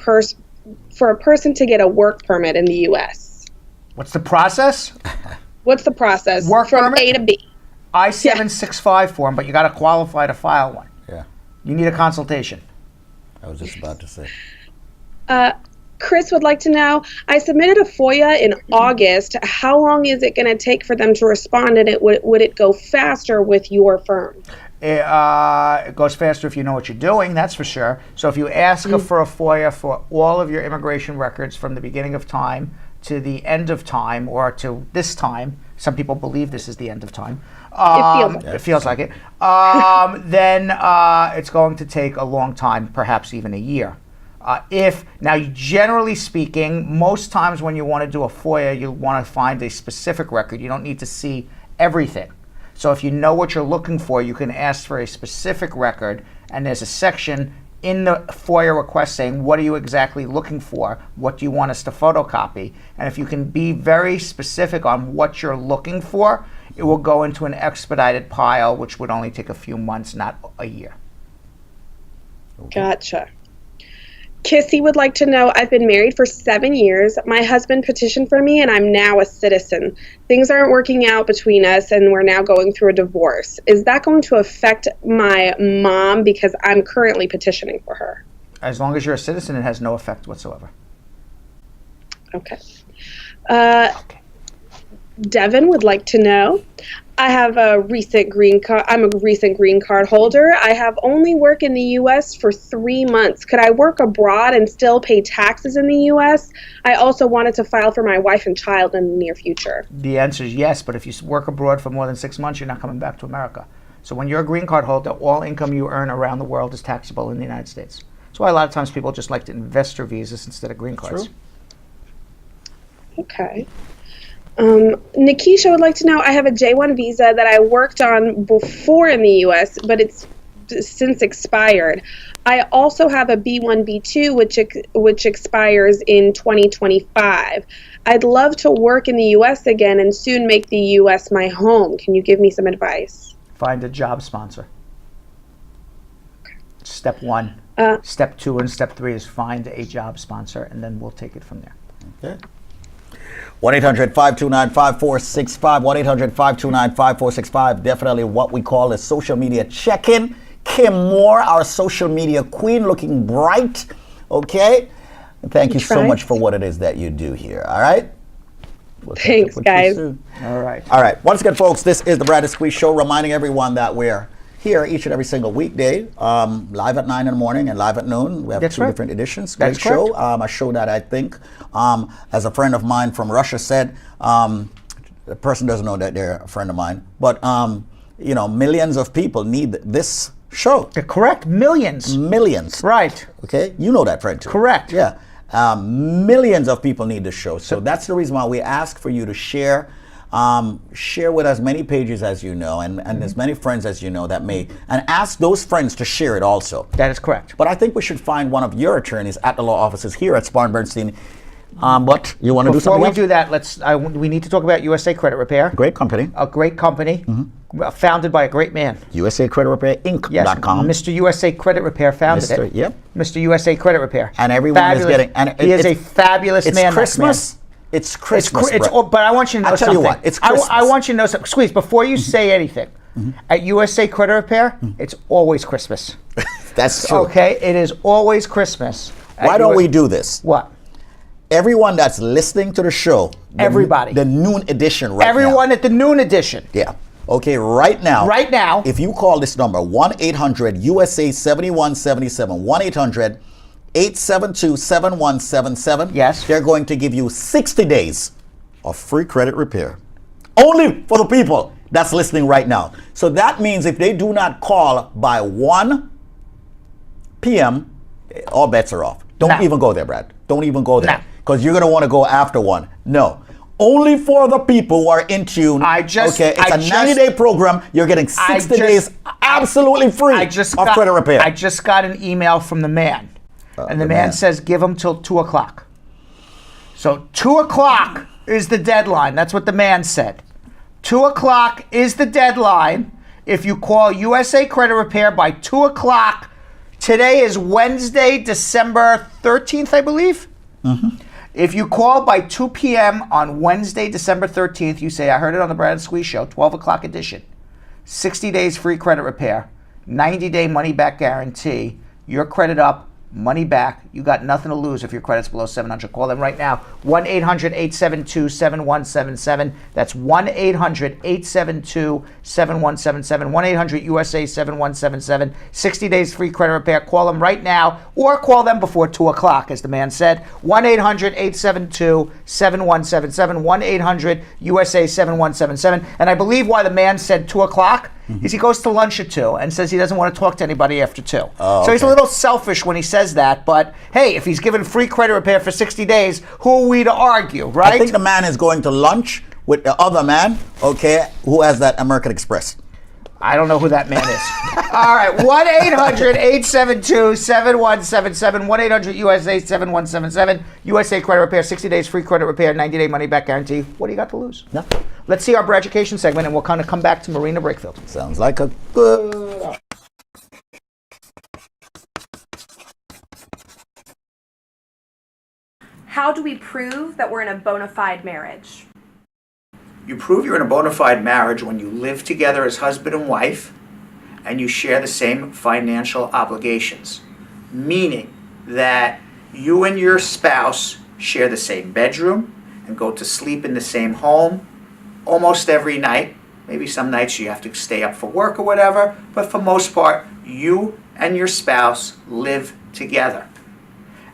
person to get a work permit in the U.S.? What's the process? What's the process? Work from permit? A to B. I-765 form, but you got to qualify to file one. Yeah. You need a consultation. I was just about to say. Chris would like to know, I submitted a FOIA in August. How long is it going to take for them to respond, and would it go faster with your firm? It goes faster if you know what you're doing, that's for sure. So if you ask for a FOIA for all of your immigration records from the beginning of time to the end of time, or to this time, some people believe this is the end of time. It feels like it. Then it's going to take a long time, perhaps even a year. Now, generally speaking, most times when you want to do a FOIA, you want to find a specific record. You don't need to see everything. So if you know what you're looking for, you can ask for a specific record, and there's a section in the FOIA request saying, what are you exactly looking for? What do you want us to photocopy? And if you can be very specific on what you're looking for, it will go into an expedited pile, which would only take a few months, not a year. Gotcha. Kissy would like to know, I've been married for 7 years. My husband petitioned for me, and I'm now a citizen. Things aren't working out between us, and we're now going through a divorce. Is that going to affect my mom, because I'm currently petitioning for her? As long as you're a citizen, it has no effect whatsoever. Okay. Devin would like to know, I have a recent green card. I'm a recent green card holder. I have only worked in the U.S. for 3 months. Could I work abroad and still pay taxes in the U.S.? I also wanted to file for my wife and child in the near future. The answer is yes, but if you work abroad for more than 6 months, you're not coming back to America. So when you're a green card holder, all income you earn around the world is taxable in the United States. That's why a lot of times people just like to investor visas instead of green cards. True. Okay. Nikisha would like to know, I have a J1 visa that I worked on before in the U.S., but it's since expired. I also have a B1, B2, which expires in 2025. I'd love to work in the U.S. again and soon make the U.S. my home. Can you give me some advice? Find a job sponsor. Okay. Step 1. Step 2 and step 3 is find a job sponsor, and then we'll take it from there. Okay. 1-800-529-5465, 1-800-529-5465. Definitely what we call a social media check-in. Kim Moore, our social media queen, looking bright. Okay? And thank you so much for what it is that you do here. All right? We'll Thanks, guys. All right. All right. Once again, folks, this is the Brad and Squeeze Show, reminding everyone that we're here each and every single weekday, live at 9 in the morning and live at noon. We have two different editions. Great show. A show that I think, as a friend of mine from Russia said, the person doesn't know that they're a friend of mine, but you know, millions of people need this show. Correct. Millions. Millions. Right. Okay. You know that, friend, too. Correct. Yeah. Millions of people need this show. So that's the reason why we ask for you to share. Share with as many pages as you know and as many friends as you know that may, and ask those friends to share it also. That is correct. But I think we should find one of your attorneys at the law offices here at Spar and Bernstein. But you want to do something else? Before we do that, we need to talk about USA Credit Repair. Great company. A great company, founded by a great man. USA Credit Repair Inc.com. Yes, Mr. USA Credit Repair founded it. Yep. Mr. USA Credit Repair. And everyone is getting. And he is a fabulous man. It's Christmas. It's Christmas. But I want you to know something. I'll tell you what, it's Christmas. I want you to know something. Squeeze, before you say anything, at USA Credit Repair, it's always Christmas. That's true. Okay? It is always Christmas. Why don't we do this? What? Everyone that's listening to the show. Everybody. The noon edition right now. Everyone at the noon edition. Yeah. Okay, right now. Right now. If you call this number, 1-800-USA-7177, 1-800-872-7177. Yes. They're going to give you 60 days of free credit repair. Only for the people that's listening right now. So that means if they do not call by 1 p.m., all bets are off. Don't even go there, Brad. Don't even go there. Because you're going to want to go after 1. No. Only for the people who are in tune. It's a 90-day program. You're getting 60 days absolutely free of credit repair. I just got an email from the man. And the man says give them till 2 o'clock. So 2 o'clock is the deadline. That's what the man said. 2 o'clock is the deadline. If you call USA Credit Repair by 2 o'clock, today is Wednesday, December 13th, I believe. If you call by 2 p.m. on Wednesday, December 13th, you say, I heard it on the Brad and Squeeze Show, 12 o'clock edition. 60 days free credit repair, 90-day money-back guarantee, your credit up, money back. You got nothing to lose if your credit's below 700. Call them right now. 1-800-872-7177. That's 1-800-872-7177. 1-800-USA-7177. 60 days free credit repair. Call them right now or call them before 2 o'clock, as the man said. 1-800-872-7177. 1-800-USA-7177. And I believe why the man said 2 o'clock is he goes to lunch at 2 and says he doesn't want to talk to anybody after 2. So he's a little selfish when he says that, but hey, if he's given free credit repair for 60 days, who are we to argue, right? I think the man is going to lunch with the other man, who has that American Express. I don't know who that man is. All right, 1-800-872-7177, 1-800-USA-7177, USA Credit Repair, 60 days free credit repair, 90-day money-back guarantee. What do you got to lose? Nothing. Let's see our education segment, and we'll kind of come back to Marina Brakefield. Sounds like a good... How do we prove that we're in a bona fide marriage? You prove you're in a bona fide marriage when you live together as husband and wife and you share the same financial obligations. Meaning that you and your spouse share the same bedroom and go to sleep in the same home almost every night. Maybe some nights you have to stay up for work or whatever, but for most part, you and your spouse live together.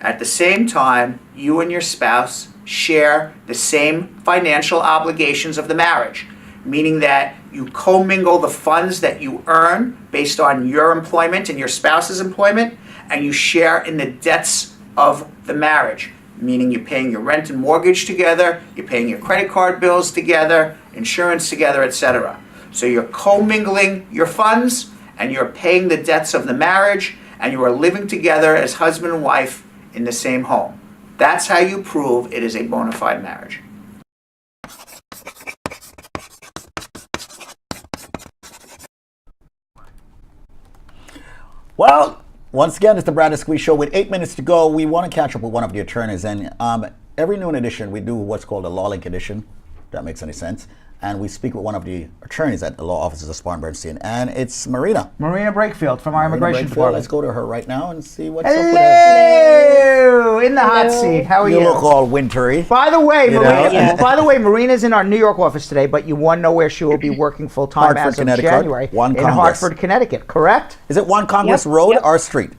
At the same time, you and your spouse share the same financial obligations of the marriage, meaning that you commingle the funds that you earn based on your employment and your spouse's employment, and you share in the debts of the marriage, meaning you're paying your rent and mortgage together, you're paying your credit card bills together, insurance together, etc. So you're commingling your funds, and you're paying the debts of the marriage, and you are living together as husband and wife in the same home. That's how you prove it is a bona fide marriage. Well, once again, it's the Brad and Squeeze Show. With 8 minutes to go, we want to catch up with one of the attorneys. And every noon edition, we do what's called a LAWLINK edition. if that makes any sense. And we speak with one of the attorneys at the law offices of Spar and Bernstein, and it's Marina. Marina Brakefield from our immigration Brakefield. department. Let's go to her right now and see what's up with her. Hello! In the hot seat. How are you? You look all wintry. By the way, You Marina, know? by the way, Marina's in our New York office today, but you want to know where she will be working full time Hartford, as of Connecticut. January. One in Congress. Hartford, Connecticut, correct? Is it 1 Congress Road or Street?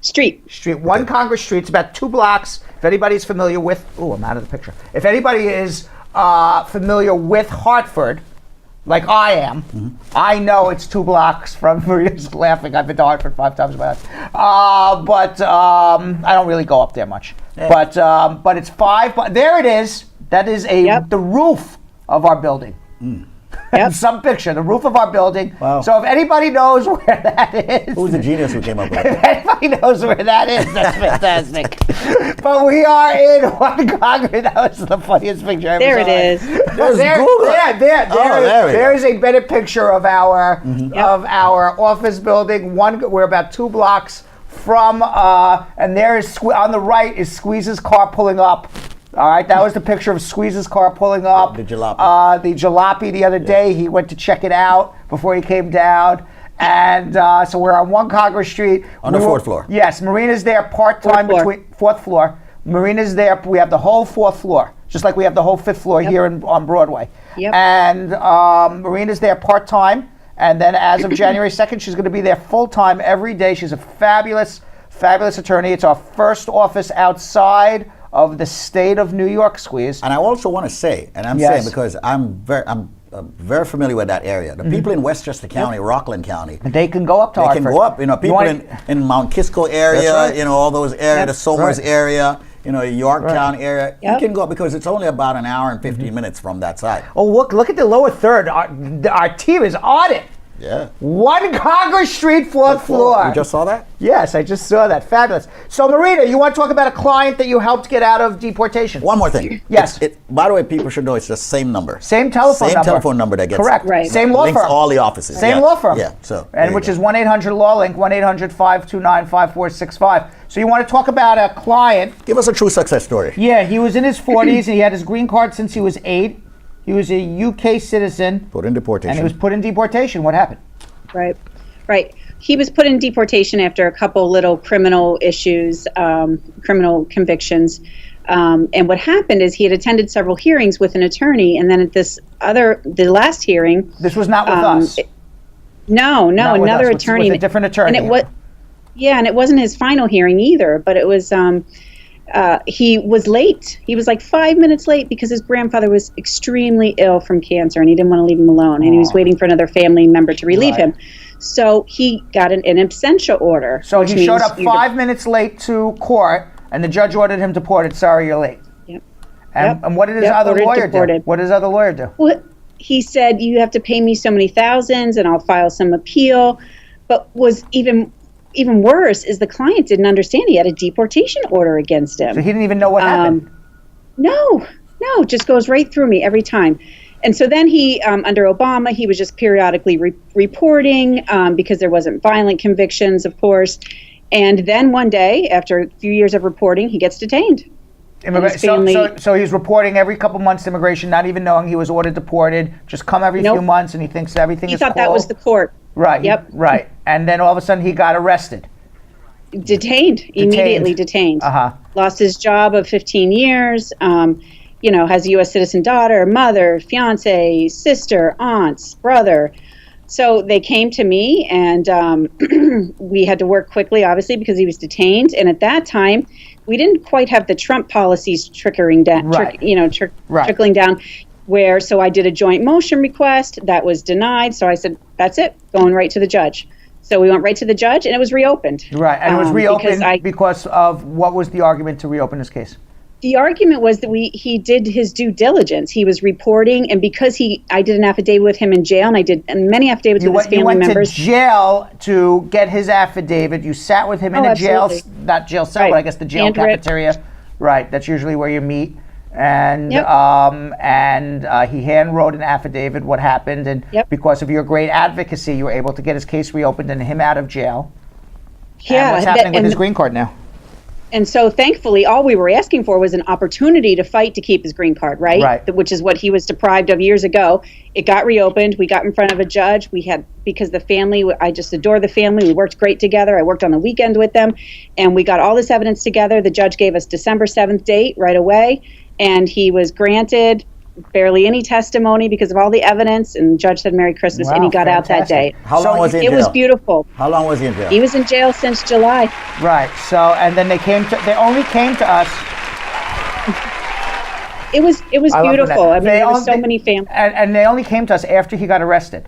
Street. 1 Congress Street. It's about 2 blocks. If anybody's familiar with, I'm out of the picture. If anybody is familiar with Hartford, like I am, I know it's 2 blocks from. Maria's laughing. I've been to Hartford 5 times in my life, but I don't really go up there much. Yeah. But it's 5. But there it is. That is the roof of our building. Some picture, the roof of our building. Wow. So if anybody knows where that is, Who's the genius who came up with if it? anybody knows where that is, that's fantastic. But we are in 1 Congress. That was the funniest picture I ever There saw. it is. There's Google. There is a better picture of our office building. We're about 2 blocks from, and there is on the right is Squeeze's car pulling up. All right, that was the picture of Squeeze's car pulling up. The jalopy. The jalopy the other day. He went to check it out before he came down. And so we're on 1 Congress Street. On the 4th floor. Yes, Marina's there part-time between 4th floor. Marina's there. We have the whole 4th floor, just like we have the whole 5th floor here on Broadway. Yep. And Marina's there part-time. And then as of January 2nd, she's going to be there full-time every day. She's a fabulous, fabulous attorney. It's our first office outside of the state of New York, Squeeze. And I also want to say, and I'm saying because I'm very familiar with that area. The people in Westchester County, Rockland County, they can go up to Hartford. They can go up. People in Mount Kisco area, That's right. all those areas, the Somers area, Yorktown area. You can go up because it's only about an hour and 15 minutes from that side. Oh, look at the lower third. Our team is on it. Yeah. 1 Congress Street, 4th floor. You just saw that? Yes, I just saw that. Fabulous. So, Marina, you want to talk about a client that you helped get out of deportation? One more thing. Yes. By the way, people should know it's the same number. Same telephone number. Same telephone number that gets correct. Right. Same law links firm. all the offices. Same law firm. Yeah. So. And which is 1-800-LAWLINK, 1-800-529-5465. So you want to talk about a client? Give us a true success story. Yeah, he was in his 40s and he had his green card since he was 8. He was a UK citizen. Put in deportation. And he was put in deportation. What happened? Right. He was put in deportation after a couple little criminal issues, criminal convictions. And what happened is he had attended several hearings with an attorney, and then at the last hearing. This was not with us. No, another attorney. With a different attorney. And and it wasn't his final hearing either, but it was, he was late. He was like 5 minutes late because his grandfather was extremely ill from cancer and he didn't want to leave him alone. And he was waiting for another family member to relieve him. So he got an in absentia order. So he showed up 5 minutes late to court and the judge ordered him deported. Sorry, you're late. Yep. And what did his other lawyer do? What did his other lawyer do? Well, he said, you have to pay me so many thousands and I'll file some appeal. But was even worse is the client didn't understand he had a deportation order against him. So he didn't even know what happened? No, just goes right through me every time. And so then he, under Obama, he was just periodically reporting because there wasn't violent convictions, of course. And then one day, after a few years of reporting, he gets detained. So he's reporting every couple months to immigration, not even knowing he was ordered deported, just come every few months, and he thinks everything is cool. He thought that was the court. Right. Yep. Right. And then all of a sudden he got arrested. Immediately detained. Lost his job of 15 years. Has a U.S. citizen daughter, mother, fiance, sister, aunts, brother. So they came to me, and we had to work quickly, obviously, because he was detained. And at that time, we didn't quite have the Trump policies trickling down. Trickling down. So I did a joint motion request that was denied. So I said, "That's it, going right to the judge." So we went right to the judge, and it was reopened. Right, and it was reopened because of what was the argument to reopen this case? The argument was that he did his due diligence. He was reporting, and because I did an affidavit with him in jail, and I did many affidavits with his family members. You went to jail to get his affidavit. You sat with him in a jail, not jail cell, but I guess the jail cafeteria. Right, that's usually where you meet. And he hand wrote an affidavit what happened, and because of your great advocacy, you were able to get his case reopened and him out of jail. Yeah, and what's happening with his green card now? And so thankfully, all we were asking for was an opportunity to fight to keep his green card, right? Right. Which is what he was deprived of years ago. It got reopened. We got in front of a judge. Because the family, I just adore the family. We worked great together. I worked on the weekend with them. And we got all this evidence together. The judge gave us December 7th date right away. And he was granted barely any testimony because of all the evidence, and the judge said Merry Christmas, and he got out that day. How long was he in jail? It was beautiful. How long was he in jail? He was in jail since July. Right. So, and then they only came to us. It was beautiful. I mean, there were so many families. And they only came to us after he got arrested.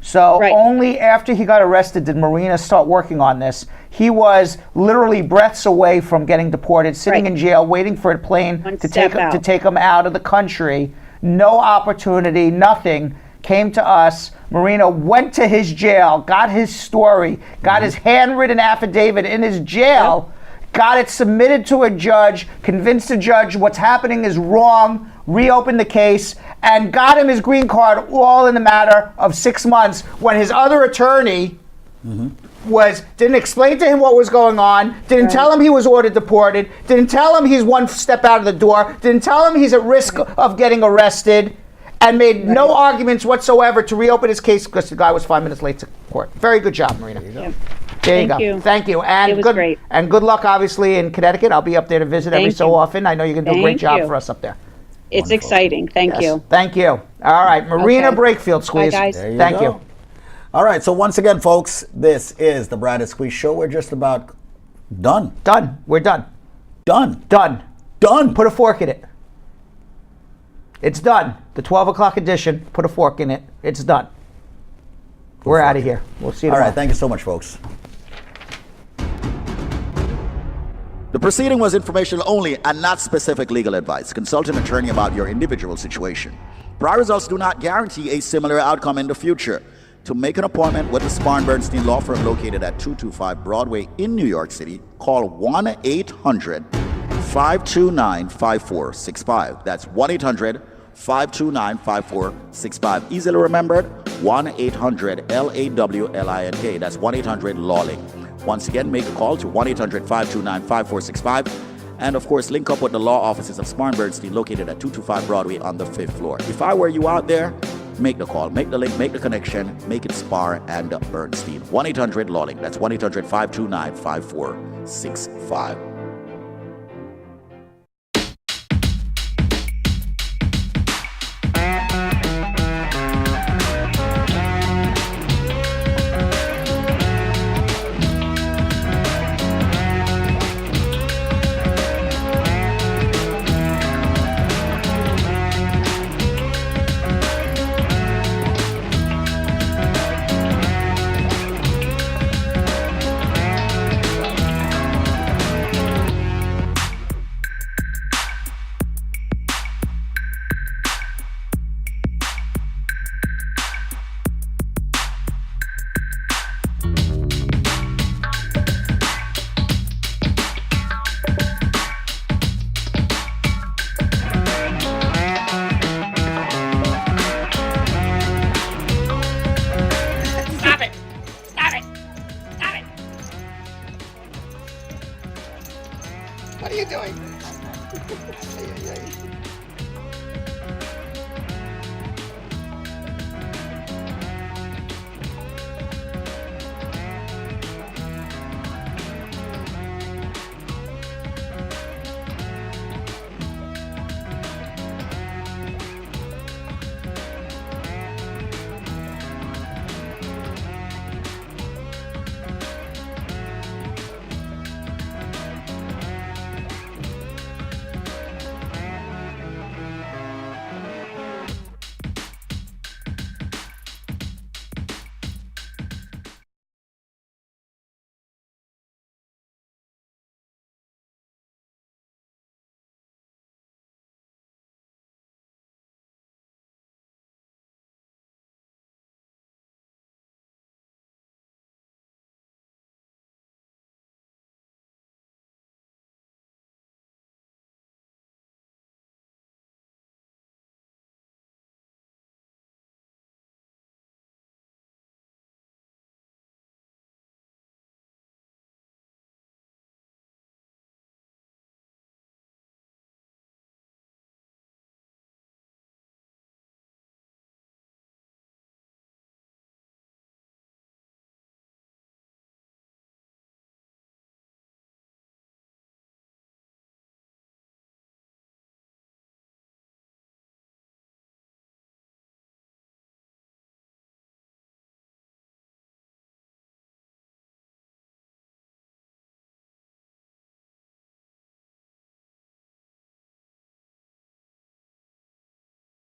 So only after he got arrested did Marina start working on this. He was literally breaths away from getting deported, sitting in jail, waiting for a plane to take him out of the country. No opportunity, nothing. Came to us. Marina went to his jail, got his story, got his handwritten affidavit in his jail, got it submitted to a judge, convinced the judge what's happening is wrong, reopened the case, and got him his green card all in the matter of 6 months when his other attorney didn't explain to him what was going on, didn't tell him he was ordered deported, didn't tell him he's one step out of the door, didn't tell him he's at risk of getting arrested, and made no arguments whatsoever to reopen his case because the guy was 5 minutes late to court. Very good job, Marina. There you go. Thank you. And it was great. And good luck, obviously, in Connecticut. I'll be up there to visit every so often. I know you're going to do a great job for us up there. It's exciting. Thank you. Thank you. All right, Marina Brakefield, Squeeze. Bye, guys. Thank you. All right, so once again, folks, this is the Brad and Squeeze Show. We're just about done. Done. We're done. Done. Done. Done. Put a fork in it. It's done. The 12 o'clock edition, put a fork in it. It's done. We're out of here. We'll see you tomorrow. All right, thank you so much, folks. The proceeding was informational only and not specific legal advice. Consult an attorney about your individual situation. Prior results do not guarantee a similar outcome in the future. To make an appointment with the Spar and Bernstein Law Firm located at 225 Broadway in New York City, call 1-800-529-5465. That's 1-800-529-5465. Easily remembered, 1-800-LAWLINK. That's 1-800-LAWLINK. Once again, make a call to 1-800-529-5465. And of course, link up with the law offices of Spar and Bernstein located at 225 Broadway on the 5th floor. If I were you out there, make the call, make the link, make the connection, make it Spar and Bernstein. 1-800-LAWLINK. That's 1-800-529-5465.